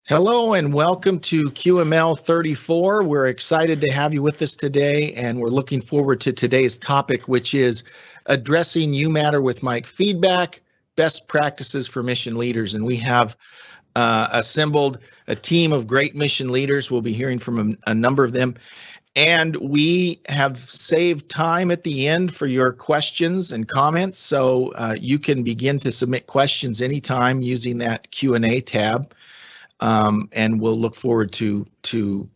Hello and welcome to QML 34. We're excited to have you with us today, and we're looking forward to today's topic, which is addressing You Matter with Mike feedback, best practices for mission leaders. And we have assembled a team of great mission leaders. We'll be hearing from a number of them. And we have saved time at the end for your questions and comments, so you can begin to submit questions anytime using that Q&A tab. And we'll look forward to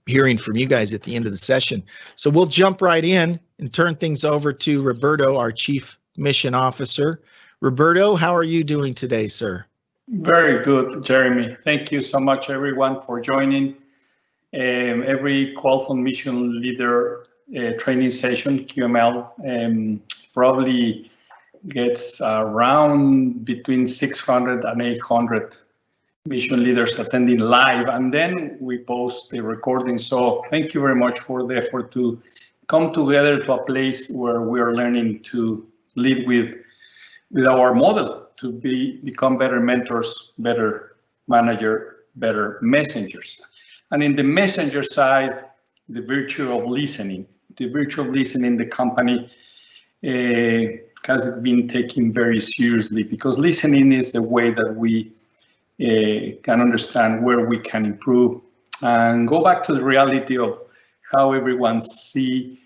hearing from you guys at the end of the session. So we'll jump right in and turn things over to Roberto, our Chief Mission Officer. Roberto, how are you doing today, sir? Very good, Jeremy. Thank you so much, everyone, for joining. Every Qualfon Mission Leader training session, QML, probably gets around between 600 and 800 mission leaders attending live, and then we post the recording. So thank you very much for the effort to come together to a place where we are learning to lead with our model to become better mentors, better manager, better messengers. And in the messenger side, the virtue of listening. The virtue of listening, the company has been taken very seriously, because listening is the way that we can understand where we can improve and go back to the reality of how everyone see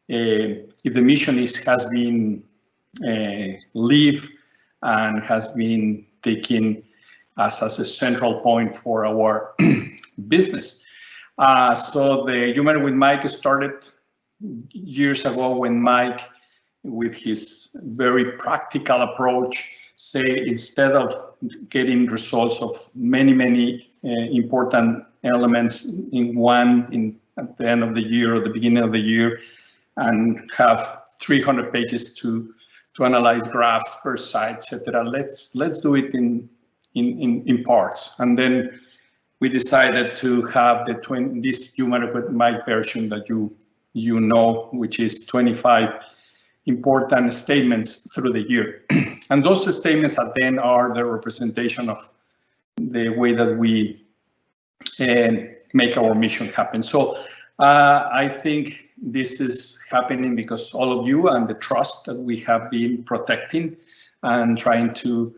if the mission has been lived and has been taken as a central point for our business. So the You Matter with Mike started years ago when Mike, with his very practical approach, say instead of getting results of many important elements at the end of the year or the beginning of the year, and have 300 pages to analyze graphs per site, etc. Let's do it in parts. And then we decided to have this You Matter with Mike version that you know, which is 25 important statements through the year. And those statements at the end are the representation of the way that we make our mission happen. So I think this is happening because all of you and the trust that we have been protecting and trying to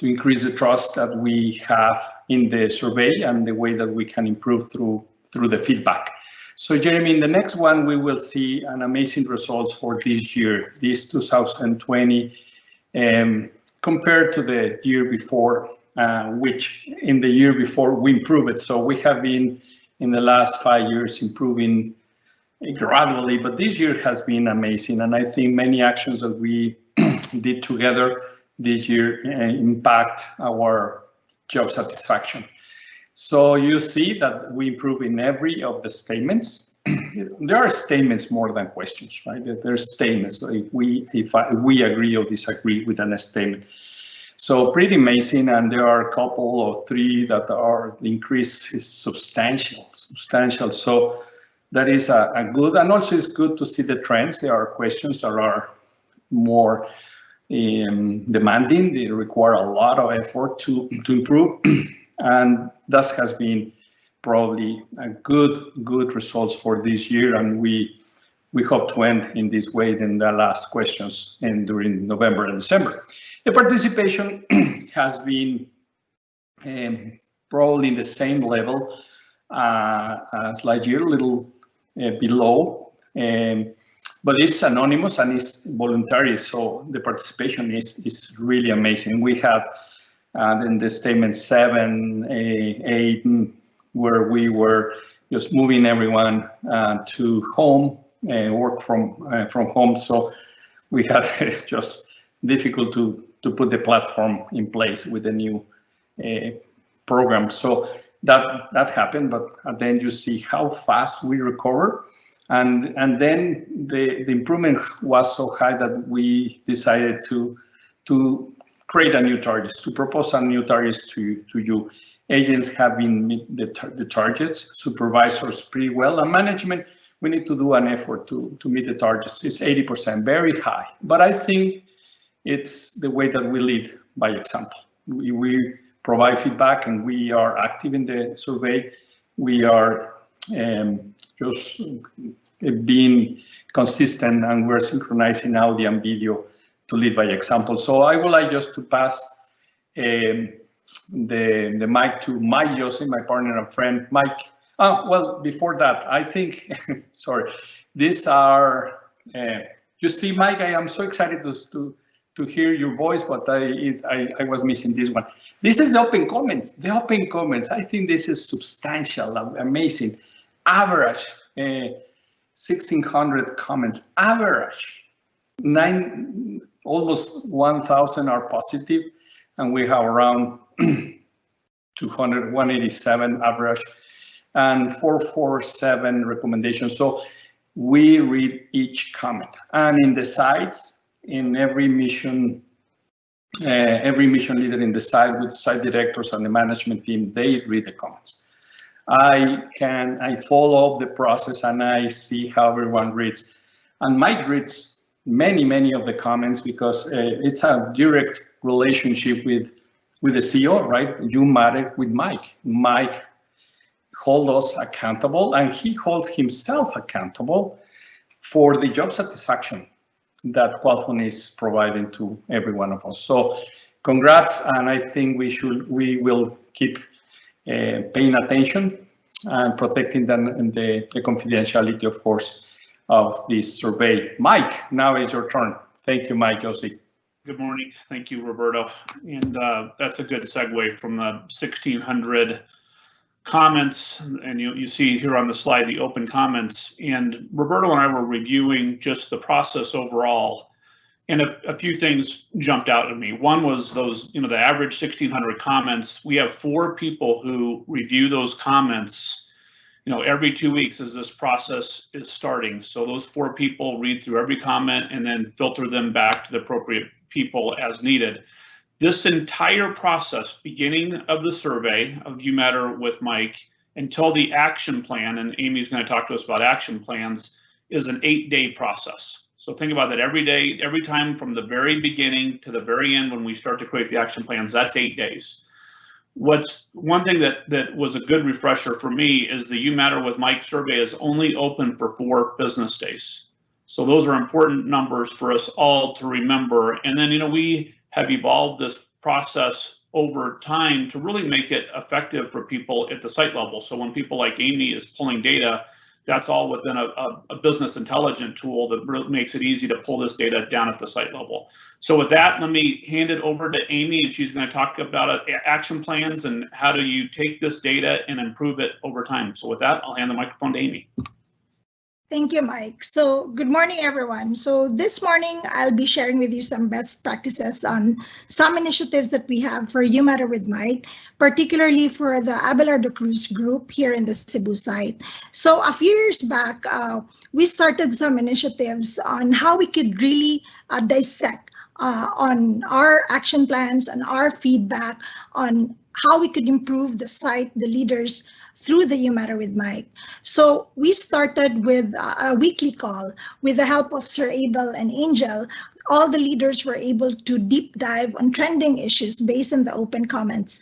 increase the trust that we have in the survey and the way that we can improve through the feedback. So Jeremy, in the next one, we will see an amazing results for this year, this 2020, compared to the year before, which in the year before we improved it. So we have been in the last 5 years improving gradually, but this year has been amazing. And I think many actions that we did together this year impact our job satisfaction. So you see that we improve in every of the statements. There are statements more than questions, right? There's statements. So if we agree or disagree with a statement. So pretty amazing, and there are a couple or three that are the increase is substantial. So that is a good, and also it's good to see the trends. There are questions that are more demanding. They require a lot of effort to improve. And that has been probably a good results for this year, and we hope to end in this way in the last questions and during November and December. The participation has been probably in the same level as last year, a little below, but it's anonymous and it's voluntary, so the participation is really amazing. We have in the statement 7, 8, where we were just moving everyone to home, work from home. So we had just difficult to put the platform in place with the new program. So that happened, but then you see how fast we recover. And then the improvement was so high that we decided to create a new targets, to propose a new targets to you. Agents have been meet the targets, supervisors pretty well, and management, we need to do an effort to meet the targets. It's 80%, very high. But I think it's the way that we lead by example. We provide feedback, and we are active in the survey. We are just being consistent, and we're synchronizing audio and video to lead by example. So I would like just to pass the mic to Mike Jose, my partner and friend. Mike, well, before that, I think, sorry, these are, you see, Mike, I am so excited to hear your voice, but I was missing this one. This is the open comments. The open comments, I think this is substantial, amazing. Average, 1,600 comments, average. Almost 1,000 are positive, and we have around 187 average, and 447 recommendations. So we read each comment, and in the sites, in every mission leader in the site with site directors and the management team, they read the comments. I follow up the process, and I see how everyone reads. And Mike reads many of the comments, because it's a direct relationship with the CEO, right? You matter with Mike. Mike holds us accountable, and he holds himself accountable for the job satisfaction that Qualfon is providing to every one of us. So congrats, and I think we will keep paying attention and protecting the confidentiality, of course, of this survey. Mike, now is your turn. Thank you, Mike Jose. Good morning. Thank you, Roberto. And that's a good segue from the 1,600 comments. And you see here on the slide the open comments. And Roberto and I were reviewing just the process overall. And a few things jumped out at me. One was those, the average 1,600 comments. We have 4 people who review those comments every 2 weeks as this process is starting. So those 4 people read through every comment and then filter them back to the appropriate people as needed. This entire process, beginning of the survey of You Matter with Mike until the action plan, and Amy's going to talk to us about action plans, is an 8-day process. So think about that every day, every time from the very beginning to the very end when we start to create the action plans, that's 8 days. What's one thing that was a good refresher for me is the You Matter with Mike survey is only open for 4 business days. So those are important numbers for us all to remember. And then, we have evolved this process over time to really make it effective for people at the site level. So when people like Amy is pulling data, that's all within a business intelligence tool that really makes it easy to pull this data down at the site level. So with that, let me hand it over to Amy, and she's going to talk about action plans and how do you take this data and improve it over time. So with that, I'll hand the microphone to Amy. Thank you, Mike. So good morning, everyone. So this morning, I'll be sharing with you some best practices on some initiatives that we have for You Matter with Mike, particularly for the Abelardo Cruz group here in the Cebu site. So a few years back, we started some initiatives on how we could really dissect on our action plans and our feedback on how we could improve the site, the leaders, through the You Matter with Mike. So we started with a weekly call with the help of Sir Abel and Angel. All the leaders were able to deep dive on trending issues based on the open comments.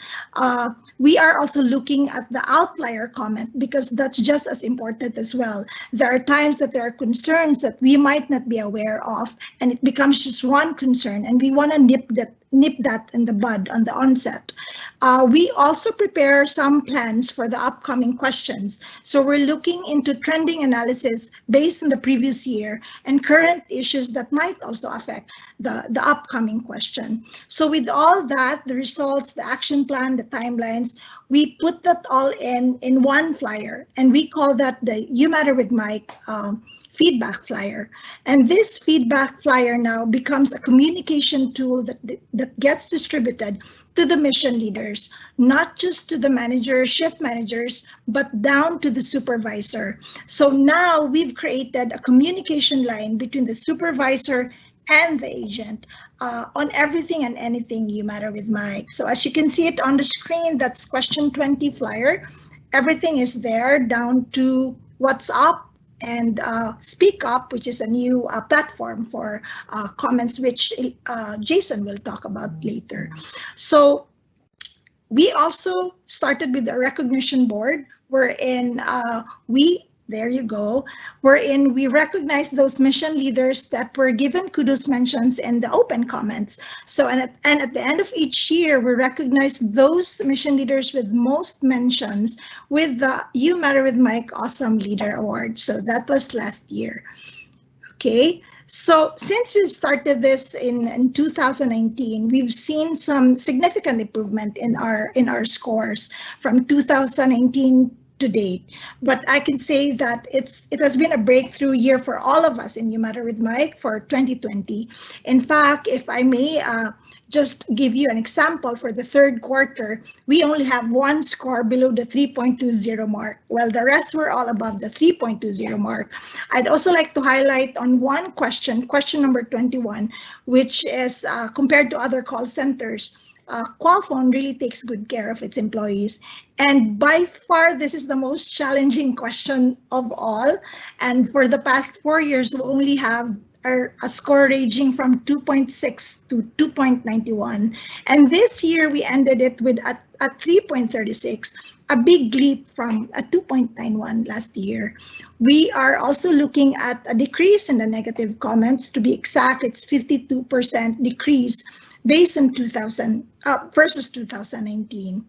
We are also looking at the outlier comment because that's just as important as well. There are times that there are concerns that we might not be aware of, and it becomes just one concern, and we want to nip that in the bud on the onset. We also prepare some plans for the upcoming questions. So we're looking into trending analysis based on the previous year and current issues that might also affect the upcoming question. So with all that, the results, the action plan, the timelines, we put that all in one flyer, and we call that the You Matter with Mike feedback flyer. And this feedback flyer now becomes a communication tool that gets distributed to the mission leaders, not just to the managers, shift managers, but down to the supervisor. So now we've created a communication line between the supervisor and the agent on everything and anything You Matter with Mike. So as you can see it on the screen, that's question 20 flyer. Everything is there down to what's up, and Speak Up, which is a new platform for comments, which Jason will talk about later. So We also started with a recognition board wherein there you go, wherein we recognize those mission leaders that were given kudos mentions in the open comments. So, and at the end of each year, we recognize those mission leaders with most mentions with the You Matter with Mike Awesome Leader Award. So that was last year. Okay. So since we've started this in 2019, we've seen some significant improvement in our scores from 2019 to date. But I can say that it has been a breakthrough year for all of us in You Matter with Mike for 2020. In fact, if I may just give you an example, for the third quarter, we only have one score below the 3.20 mark, while the rest were all above the 3.20 mark. I'd also like to highlight on one question number 21, which is compared to other call centers, Qualfon really takes good care of its employees. And by far, this is the most challenging question of all. And for the past 4 years, we only have a score ranging from 2.6 to 2.91. And this year, we ended it with a 3.36, a big leap from a 2.91 last year. We are also looking at a decrease in the negative comments. To be exact, it's 52% decrease based on versus 2019.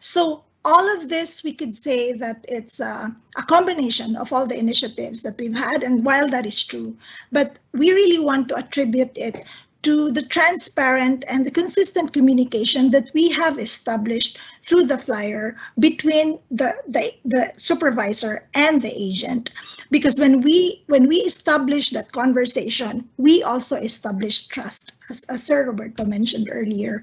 So all of this, we could say that it's a combination of all the initiatives that we've had, and while that is true, but we really want to attribute it to the transparent and the consistent communication that we have established through the flyer between the supervisor and the agent. Because when we establish that conversation, we also establish trust, as Sir Roberto mentioned earlier.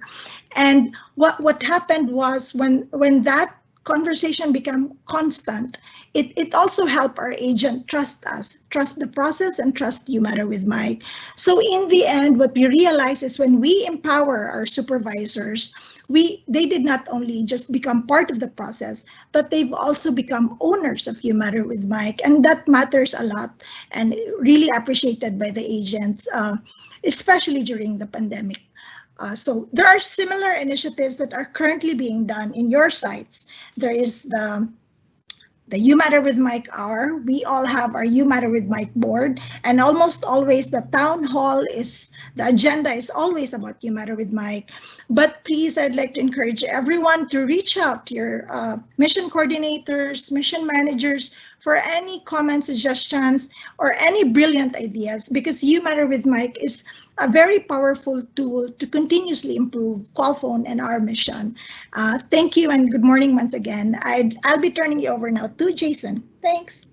And what happened was when that conversation became constant, it also helped our agent trust us, trust the process, and trust You Matter with Mike. So in the end, what we realize is when we empower our supervisors, they did not only just become part of the process, but they've also become owners of You Matter with Mike. And that matters a lot and really appreciated by the agents, especially during the pandemic. So there are similar initiatives that are currently being done in your sites. There is the You Matter with Mike Hour. We all have our You Matter with Mike board, and almost always the town hall the agenda is always about You Matter with Mike. But please, I'd like to encourage everyone to reach out to your mission coordinators, mission managers for any comments, suggestions, or any brilliant ideas, because You Matter with Mike is a very powerful tool to continuously improve Qualfon and our mission. Thank you and good morning once again. I'll be turning you over now to Jason. Thanks.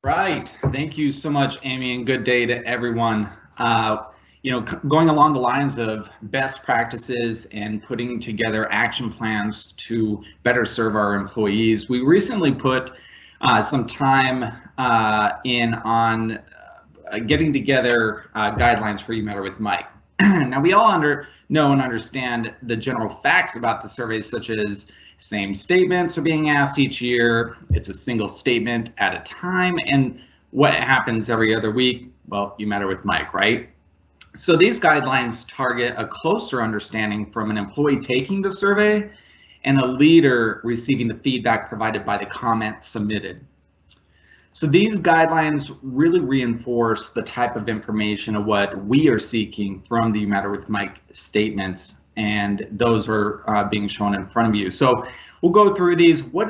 Right. Thank you so much, Amy, and good day to everyone. Going along the lines of best practices and putting together action plans to better serve our employees, we recently put some time in on getting together guidelines for You Matter with Mike. Now, we all know and understand the general facts about the surveys, such as same statements are being asked each year, it's a single statement at a time, and what happens every other week? Well, You Matter with Mike, right? So these guidelines target a closer understanding from an employee taking the survey and a leader receiving the feedback provided by the comments submitted. So these guidelines really reinforce the type of information of what we are seeking from the You Matter with Mike statements, and those are being shown in front of you. So we'll go through these. What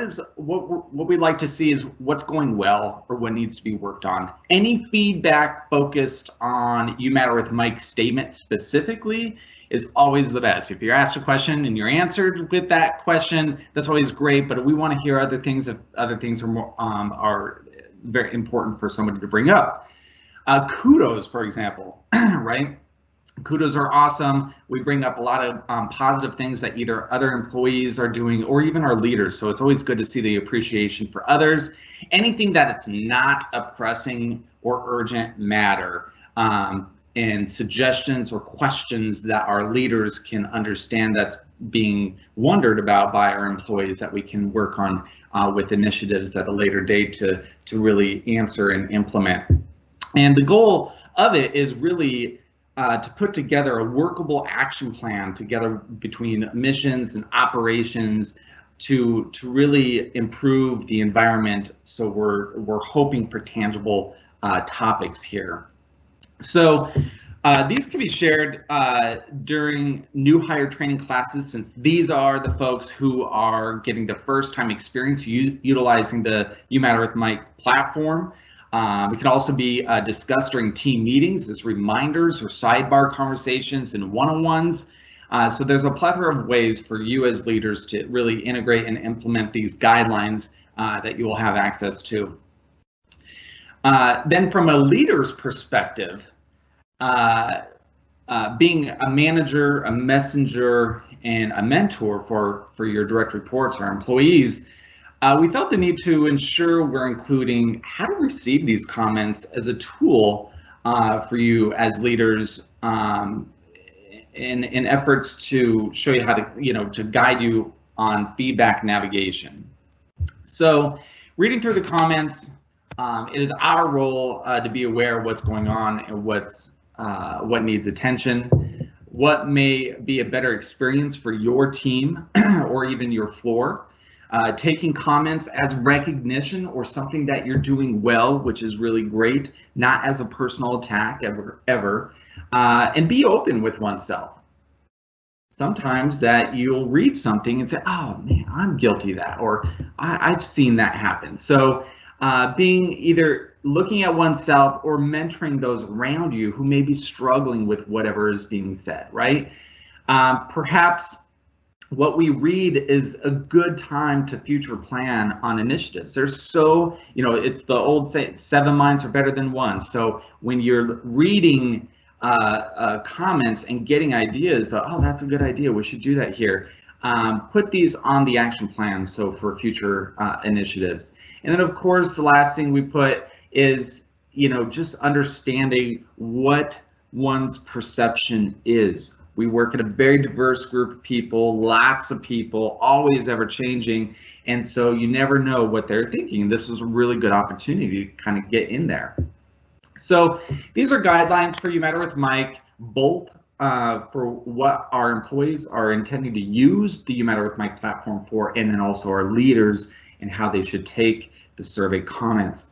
we'd like to see is what's going well or what needs to be worked on. Any feedback focused on You Matter with Mike statement specifically is always the best. If you're asked a question and you're answered with that question, that's always great. But we want to hear other things if other things are more are very important for somebody to bring up. Kudos, for example, right? Kudos are awesome. We bring up a lot of positive things that either other employees are doing or even our leaders. So it's always good to see the appreciation for others. Anything that it's not a pressing or urgent matter, and suggestions or questions that our leaders can understand that's being wondered about by our employees that we can work on with initiatives at a later date to really answer and implement. And the goal of it is really to put together a workable action plan together between missions and operations to really improve the environment. So we're hoping for tangible topics here. So these can be shared during new hire training classes, since these are the folks who are getting the first time experience utilizing the You Matter with Mike platform. It can also be discussed during team meetings as reminders or sidebar conversations and one-on-ones. So there's a plethora of ways for you as leaders to really integrate and implement these guidelines that you will have access to. Then from a leader's perspective, being a manager, a messenger, and a mentor for your direct reports or employees, we felt the need to ensure we're including how to receive these comments as a tool for you as leaders in efforts to show you how to, to guide you on feedback navigation. So reading through the comments, it is our role to be aware of what's going on and what needs attention, what may be a better experience for your team or even your floor. Taking comments as recognition or something that you're doing well, which is really great, not as a personal attack ever, and be open with oneself. Sometimes that you'll read something and say, oh man, I'm guilty of that, or I've seen that happen. So being either looking at oneself or mentoring those around you who may be struggling with whatever is being said, right? Perhaps what we read is a good time to future plan on initiatives. There's so, it's the old saying, 7 minds are better than one. So when you're reading comments and getting ideas, oh, that's a good idea, we should do that here. Put these on the action plan, so for future initiatives. And then of course, the last thing we put is, just understanding what one's perception is. We work at a very diverse group of people, lots of people, always ever changing. And so you never know what they're thinking. This is a really good opportunity to kind of get in there. So these are guidelines for You Matter with Mike, both for what our employees are intending to use the You Matter with Mike platform for, and then also our leaders and how they should take the survey comments.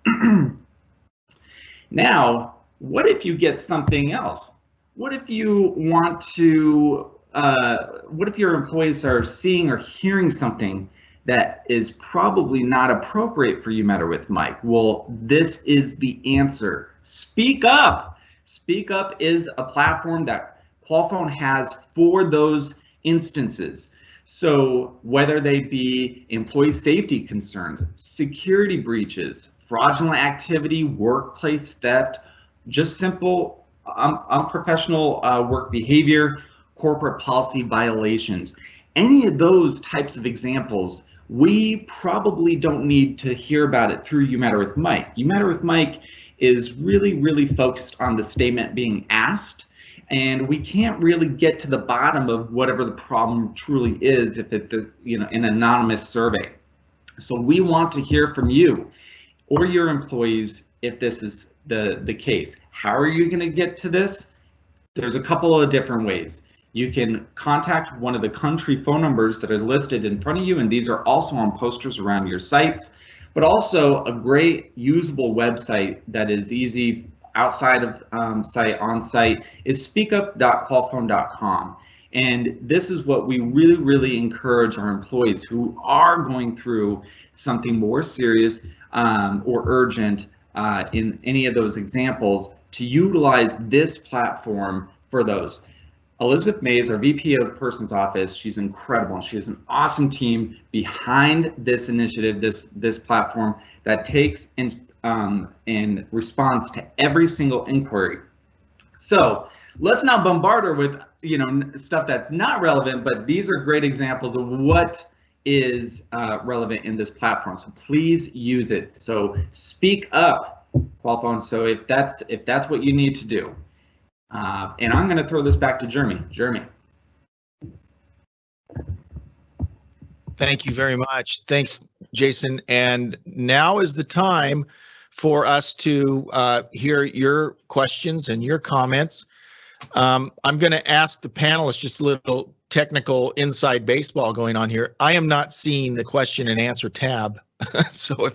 Now, what if you get something else? What if you want to, what if your employees are seeing or hearing something that is probably not appropriate for You Matter with Mike? Well, this is the answer. Speak up. Speak Up is a platform that Qualfon has for those instances. So whether they be employee safety concerns, security breaches, fraudulent activity, workplace theft, just simple unprofessional work behavior, corporate policy violations, any of those types of examples, we probably don't need to hear about it through You Matter with Mike. You Matter with Mike is really focused on the statement being asked, and we can't really get to the bottom of whatever the problem truly is if it's an anonymous survey. So we want to hear from you or your employees if this is the case. How are you going to get to this? There's a couple of different ways. You can contact one of the country phone numbers that are listed in front of you, and these are also on posters around your sites, but also a great usable website that is easy outside of site, on site, is speakup.qualfon.com. And this is what we really encourage our employees who are going through something more serious or urgent in any of those examples to utilize this platform for those. Elizabeth Mays, our VP of Persons Office, she's incredible. She has an awesome team behind this initiative, this platform that takes and responds to every single inquiry. So let's not bombard her with stuff that's not relevant, but these are great examples of what is relevant in this platform. So please use it. So speak up, Qualfon. So if that's what you need to do. And I'm going to throw this back to Jeremy. Jeremy. Thank you very much. Thanks, Jason. And now is the time for us to hear your questions and your comments. I'm going to ask the panelists just a little technical inside baseball going on here. I am not seeing the question and answer tab. So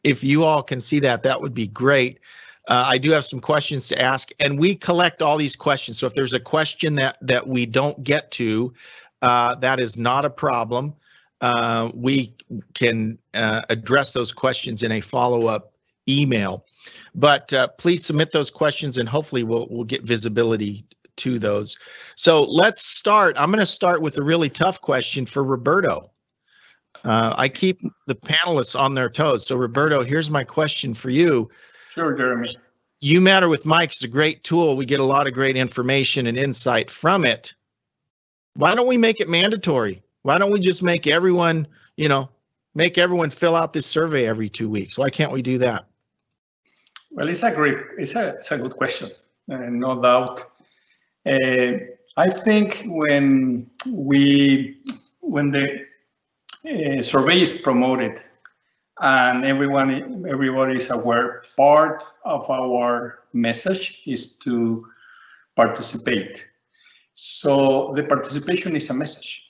if you all can see that, that would be great. I do have some questions to ask, and we collect all these questions. So if there's a question that we don't get to, that is not a problem. We can address those questions in a follow-up email. But please submit those questions, and hopefully we'll get visibility to those. So let's start. I'm going to start with a really tough question for Roberto. I keep the panelists on their toes. So Roberto, here's my question for you. Sure, Jeremy. You Matter with Mike is a great tool. We get a lot of great information and insight from it. Why don't we make it mandatory? Why don't we just make everyone, make everyone fill out this survey every 2 weeks? Why can't we do that? Well, it's a good question, no doubt. I think when the survey is promoted and everybody is aware, part of our message is to participate. So the participation is a message.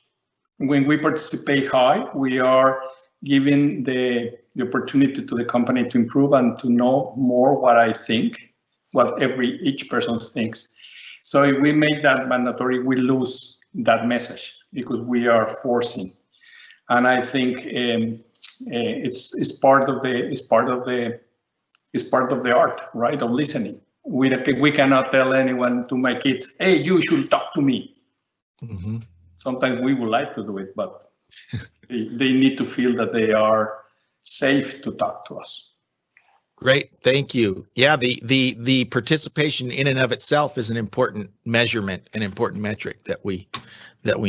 When we participate high, we are giving the opportunity to the company to improve and to know more what I think, what each person thinks. So if we make that mandatory, we lose that message because we are forcing. And I think it's part of the art, right, of listening. We cannot tell anyone to my kids, hey, you should talk to me. Mm-hmm. Sometimes we would like to do it, but they need to feel that they are safe to talk to us. Great, thank you. Yeah, the participation in and of itself is an important measurement, an important metric that we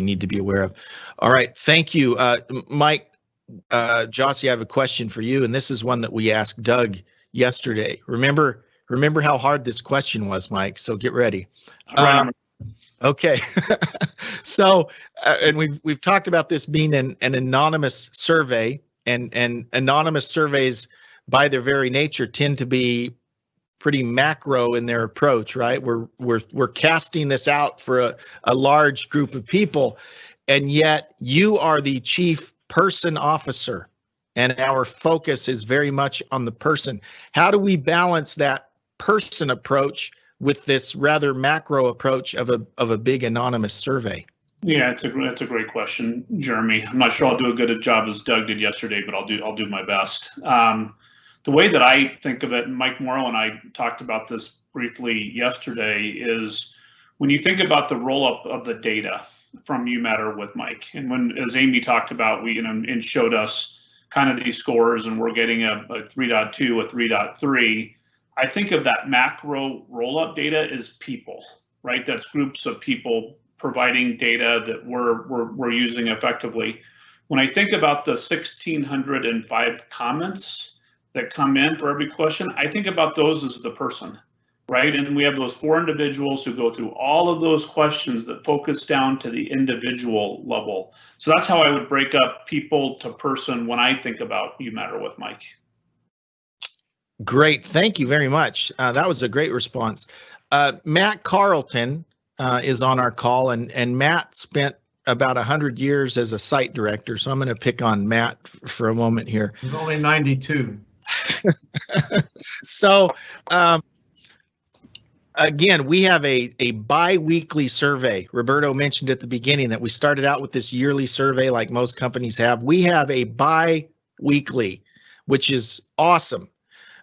need to be aware of. All right, thank you, Mike. Jossie, I have a question for you, and this is one that we asked Doug yesterday. Remember how hard this question was, Mike. So get ready. Okay, so and we've talked about this being an anonymous survey, and anonymous surveys, by their very nature, tend to be pretty macro in their approach, right? We're casting this out for a large group of people, and yet you are the chief person officer, and our focus is very much on the person. How do we balance that person approach with this rather macro approach of a big anonymous survey? Yeah, it's a great question, Jeremy. I'm not sure I'll do a good job as Doug did yesterday, but I'll do my best. The way that I think of it, and Mike Morrow and I talked about this briefly yesterday, is when you think about the roll-up of the data from You Matter with Mike, and as Amy talked about, and showed us kind of these scores, and we're getting a 3.2, a 3.3. I think of that macro roll-up data as people, right? That's groups of people providing data that we're using effectively. When I think about the 1,605 comments that come in for every question, I think about those as the person, right? And we have those 4 individuals who go through all of those questions that focus down to the individual level. So that's how I would break up people to person when I think about You Matter with Mike. Great, thank you very much. That was a great response. Matt Carlton is on our call, and Matt spent about 100 years as a site director, so I'm going to pick on Matt for a moment here. He's only 92. So again, we have a bi-weekly survey. Roberto mentioned at the beginning that we started out with this yearly survey like most companies have. We have a bi-weekly, which is awesome,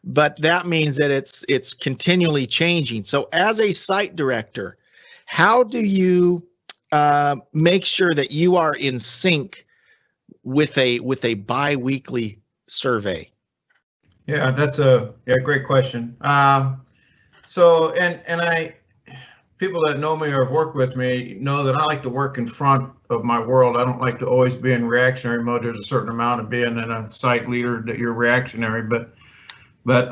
but that means that it's continually changing. So as a site director, how do you make sure that you are in sync with a bi-weekly survey? Yeah, that's a great question. So people that know me or have worked with me know that I like to work in front of my world. I don't like to always be in reactionary mode. There's a certain amount of being in a site leader that you're reactionary, but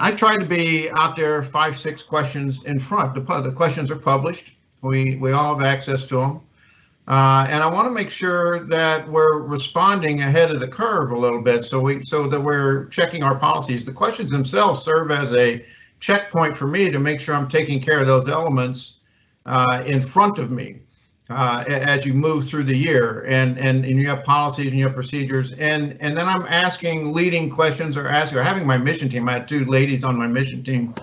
I try to be out there 5-6 questions in front. The questions are published. We all have access to them. And I want to make sure that we're responding ahead of the curve a little bit, so that we're checking our policies. The questions themselves serve as a checkpoint for me to make sure I'm taking care of those elements in front of me as you move through the year, and you have policies and you have procedures, and then I'm asking leading questions or having my mission team. I had 2 ladies on my mission team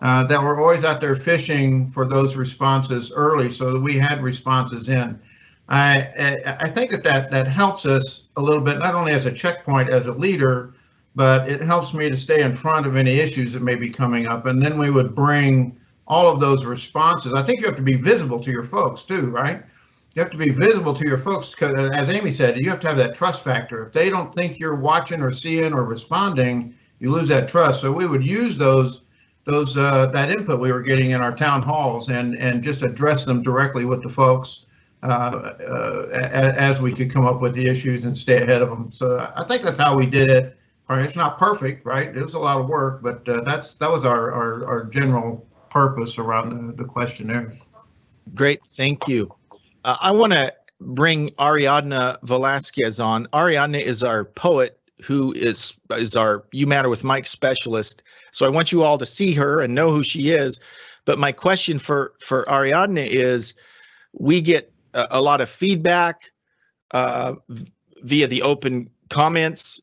that were always out there fishing for those responses early, so that we had responses in. I think that helps us a little bit, not only as a checkpoint as a leader, but it helps me to stay in front of any issues that may be coming up. And then we would bring all of those responses. I think you have to be visible to your folks too, right? You have to be visible to your folks because, as Amy said, you have to have that trust factor. If they don't think you're watching or seeing or responding, you lose that trust. So we would use that input we were getting in our town halls and just address them directly with the folks as we could come up with the issues and stay ahead of them. So I think that's how we did it. It's not perfect, right? It was a lot of work, but that was our general purpose around the questionnaires. Great, thank you. I want to bring Ariadna Velasquez on. Ariadna is our poet who is our You Matter with Mike specialist. So I want you all to see her and know who she is. But my question for Ariadna is, we get a lot of feedback via the open comments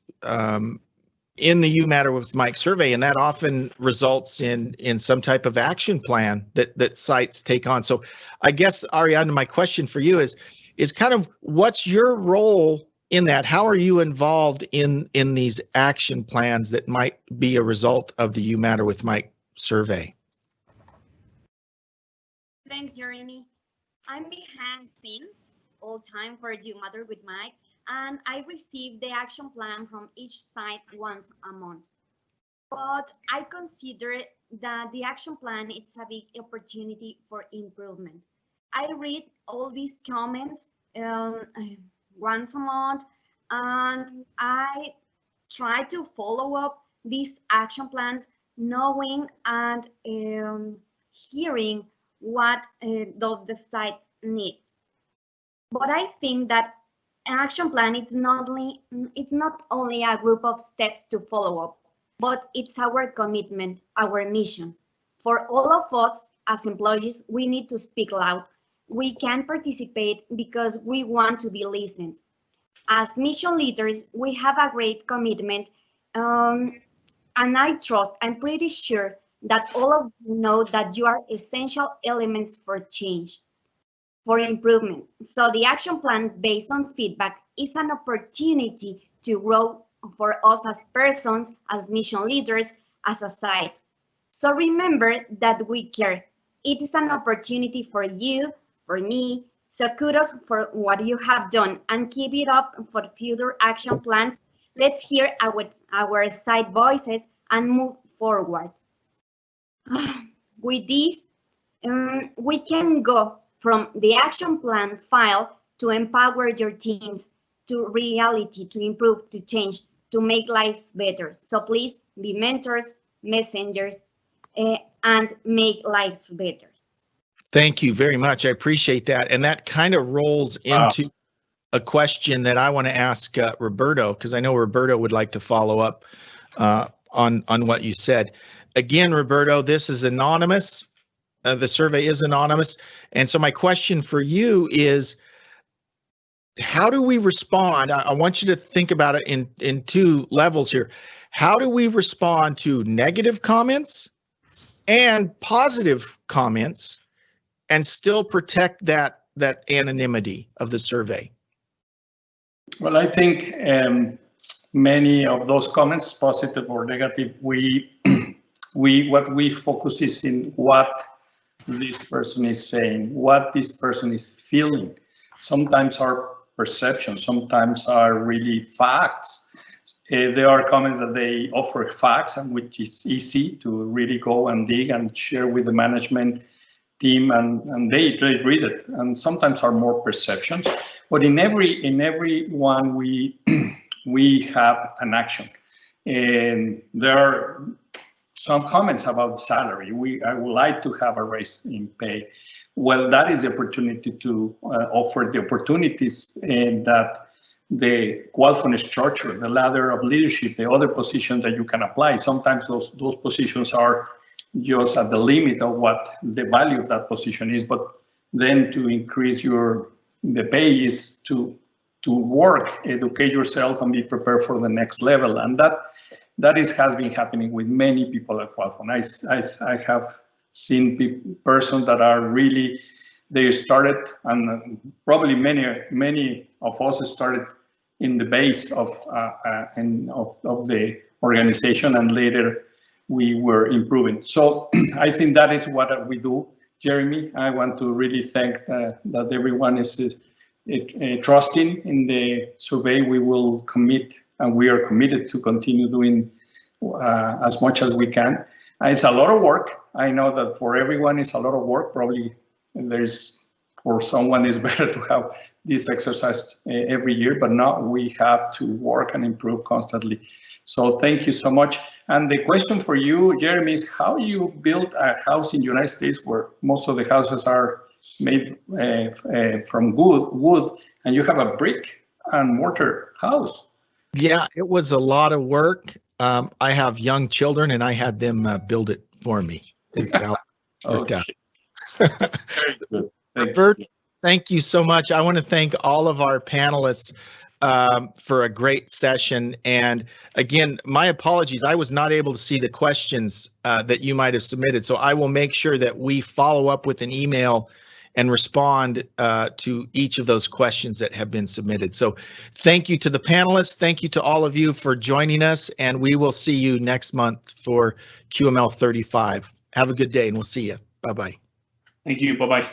in the You Matter with Mike survey, and that often results in some type of action plan that sites take on. So I guess, Ariadna, my question for you is kind of what's your role in that? How are you involved in these action plans that might be a result of the You Matter with Mike survey? Thanks, Jeremy. I'm behind scenes all time for You Matter with Mike, and I receive the action plan from each site once a month. But I consider that the action plan is a big opportunity for improvement. I read all these comments once a month, and I try to follow up these action plans, knowing and hearing what does the site need. But I think that an action plan it's not only a group of steps to follow up, but it's our commitment, our mission. For all of us as employees, we need to speak loud. We can participate because we want to be listened. As mission leaders, we have a great commitment, and I'm pretty sure that all of you know that you are essential elements for change, for improvement. So the action plan based on feedback is an opportunity to grow for us as persons, as mission leaders, as a site. So remember that we care. It is an opportunity for you, for me. So kudos for what you have done and keep it up for future action plans. Let's hear our site voices and move forward. With this, we can go from the action plan file to empower your teams, to reality, to improve, to change, to make lives better. So please be mentors, messengers, and make lives better. Thank you very much. I appreciate that. And that kind of rolls into a question that I want to ask Roberto, because I know Roberto would like to follow up on what you said. Again, Roberto, this is anonymous. The survey is anonymous. And so my question for you is, how do we respond? I want you to think about it in 2 levels here. How do we respond to negative comments and positive comments and still protect that anonymity of the survey? Well, I think many of those comments, positive or negative, what we focus is in what this person is saying, what this person is feeling. Sometimes are perceptions, sometimes are really facts. There are comments that they offer facts, and which is easy to really go and dig and share with the management team, and they read it. And sometimes are more perceptions, but in every one we have an action. And there are some comments about salary. I would like to have a raise in pay. Well, that is the opportunity to offer the opportunities that the Qualfon structure, the ladder of leadership, the other positions that you can apply. Sometimes those positions are just at the limit of what the value of that position is, but then to increase the pay is to work, educate yourself, and be prepared for the next level. And that has been happening with many people at Qualfon. I have seen persons that are really, they started, and probably many of us started in the base of the organization, and later we were improving. So I think that is what we do, Jeremy. I want to really thank that everyone is trusting in the survey. We will commit, and we are committed to continue doing as much as we can. It's a lot of work. I know that for everyone it's a lot of work. Probably for someone it's better to have this exercise every year, but now we have to work and improve constantly. So thank you so much. And the question for you, Jeremy, is how you build a house in the United States where most of the houses are made from wood, and you have a brick and mortar house. Yeah, it was a lot of work. I have young children, and I had them build it for me. It's how it worked out. Very good. Robert, thank you so much. I want to thank all of our panelists for a great session. And again, my apologies. I was not able to see the questions that you might have submitted. So I will make sure that we follow up with an email and respond to each of those questions that have been submitted. So thank you to the panelists. Thank you to all of you for joining us. And we will see you next month for QML 35. Have a good day, and we'll see you. Bye-bye. Thank you. Bye-bye.